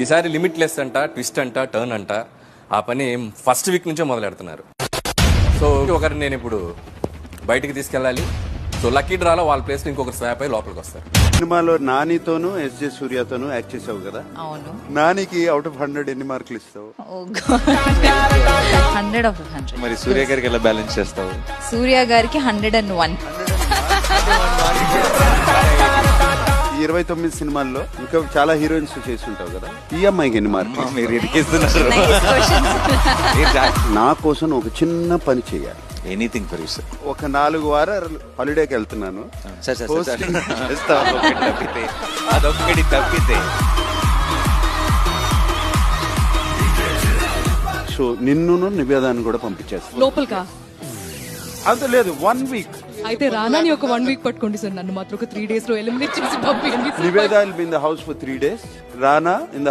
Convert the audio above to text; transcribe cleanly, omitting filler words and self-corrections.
ఈసారి లిమిట్లెస్ అంట, ట్విస్ట్ అంట, టర్న్ అంట, ఆ పని ఫస్ట్ వీక్ నుంచే మొదలెడుతున్నారు. సో ఒకరిని నేను ఇప్పుడు బయటికి తీసుకెళ్ళాలి. సో లక్కీ డ్రాలో వాళ్ళ ప్లేస్ ఇంకొకరు స్వాప్ అయి లోపలికి వస్తారు. సినిమాలో నానితోను ఎస్జే సూర్యతోను యాక్ట్ చేసావు కదా. అవును. నానికి అవుట్ ఆఫ్ 100 ఎన్ని మార్కులు ఇస్తావు? 100 of 100. మరి సూర్య గారికి ఎలా బ్యాలెన్స్ చేస్తావు? సూర్య గారికి 101. 29 సినిమాల్లో ఇంకా చాలా హీరోయిన్స్ చేసి ఉంటావు కదా. ఈ అమ్మాయికి ఎన్ని మార్కులు? మీరు ఇరికిస్తున్నారు. Nice questions. నా కోసం ఒక చిన్న పని చేయాలి. Anything for you sir. ఒక 4 వారాలు హాలిడేకి వెళ్తున్నాను. సార్ సార్ Posting అదొక్కటి తప్పితే సో నిన్ను నివేదాన్ని కూడా పంపించేస్తాను లోపలికా. అంత లేదు 1 వీక్. అయితే రానాని ఒక 1 వీక్ పట్టుకోండి సార్, నన్ను మాత్రం ఒక 3 days లో ఎలిమినేట్ చేసి పంపించండి. Niveda will be in the house for 3 days. Rana in the